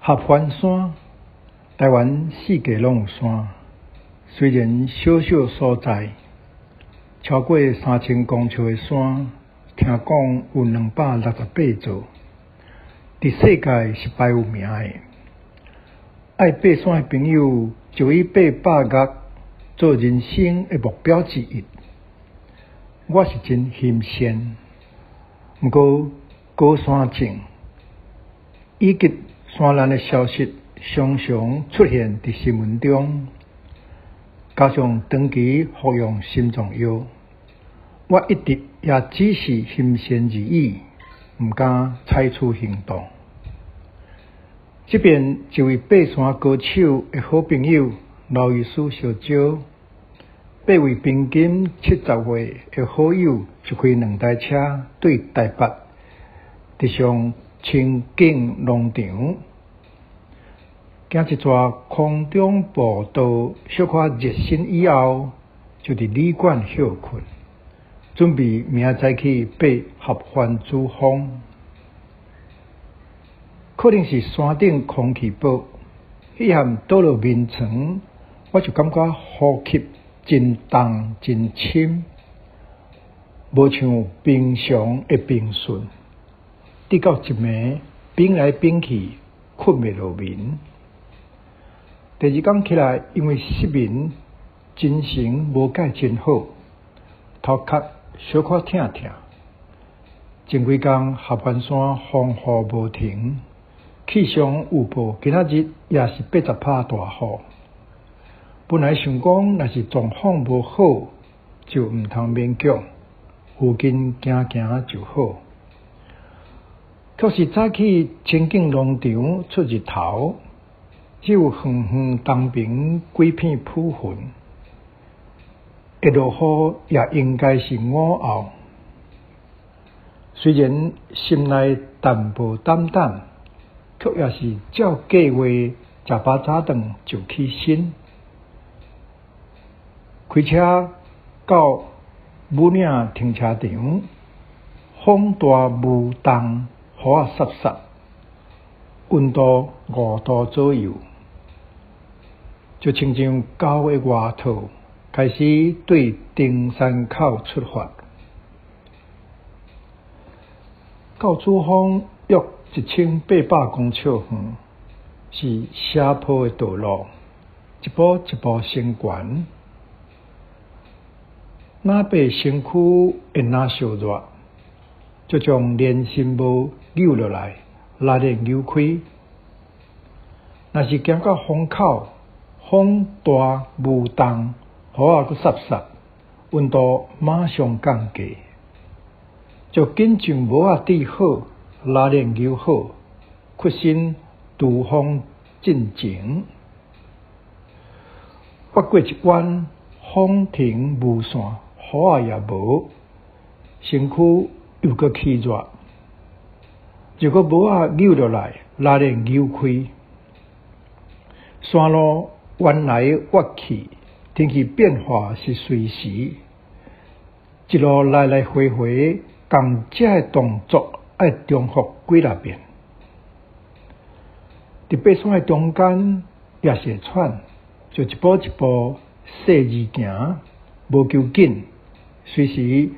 合欢山，台湾四界拢有山，虽然小小所在，超过3000公尺的山，听讲有268座，伫世界是排有名的。爱爬山的朋友就以800岳做人生的目标之一。我是真欣羡，不过高山症以及山难的消息常常出现伫新闻中，加上长期服用心脏药，我一直也只是心善而已，不敢采取行动。这边一位爬山高手的好朋友劳医师小招，8位平均70岁的好友就开2台车对台北直上清境农场，行一撮空中步道，小可热身以后，就伫旅馆休困，准备明仔早起爬合欢主峰。可能是山顶空气好，迄项倒落眠床，我就感觉呼吸真重真深，无像平常的平顺。直到一暝变来变去，困袂落眠。第二天起来，因为失眠，精神无解真好，头壳小可痛痛。前几天合欢山风雨无停，气象预报今仔日也是80%大雨。本来想讲，若是状况无好，就毋通勉强，附近行行就好。却是早起清境农场出日头，只有远远东边几片浮云，会落雨也应该是午后。虽然心内淡薄胆胆，却也是照计划食饱早顿就起身，开车到武岭停车场，风大雾重，雨啊湿湿，温度5度左右，就亲像狗的外套，开始对登山口出发。到主峰约1800公尺远，是斜坡的道路，一步一步升悬，哪爬身躯会哪烧热，就将连身帽扭落来，拉链扭开。若是行到风口，风大雾重，雨啊阁湿湿，温度马上降低，就紧将帽啊戴好，拉链扭好，屈身拄风进前。越过一关，风停雾散，雨啊也无，身躯又阁起热，就阁帽啊扭落来，拉链扭开。山路弯来弯去，天气变化是随时，一路来来回回，同只的动作要重复几若遍。伫爬山的中间也是会喘，就一步一步细而行，无求紧，随时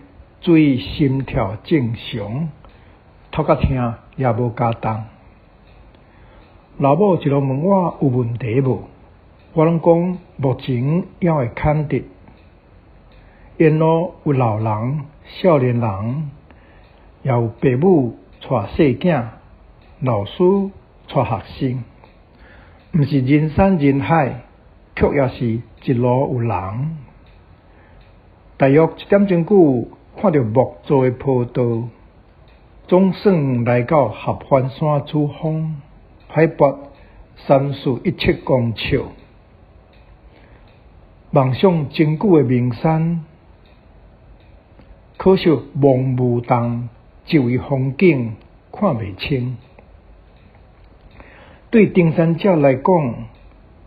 注意心跳正常，头壳痛也无加重。老母一路问我有问题无，我拢讲目前还会肯定。沿路有老人、少年人，也有父母带细囝，老师带学生，毋是人山人海，却也是一路有人。大约1点钟久，看到木造的坡道，总算来到合欢山主峰，海拔317公尺，梦想真久的名山，可惜蒙雾重，周围风景看袂清。对登山者来讲，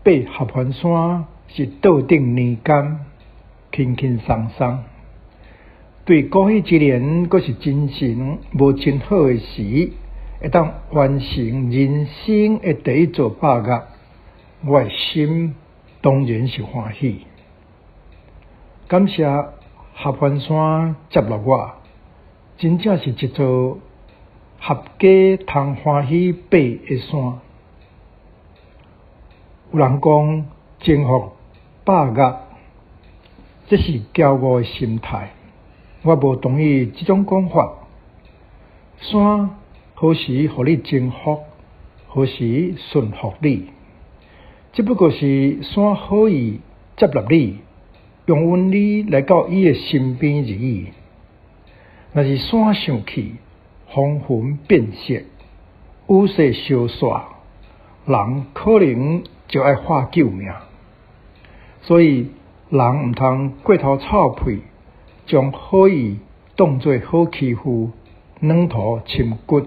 爬合欢山是倒顶年间，轻轻松松。对过去一年，阁是精神无真好的时，会当完成人生的第一座百岳，我的心当然是欢喜。感谢合欢山接纳我，真正是一座合家通欢喜爬的山。有人讲征服百岳，这是骄傲的心态，我无同意这种讲法。山何时互你征服，何时驯服你？只不过是山好意接纳你，容允你来到伊的身边而已。若是山生气，风云变色，雨势相煞，人可能就要喊救命。所以人毋通过头臭屁，将好意当作好欺负，软土深骨。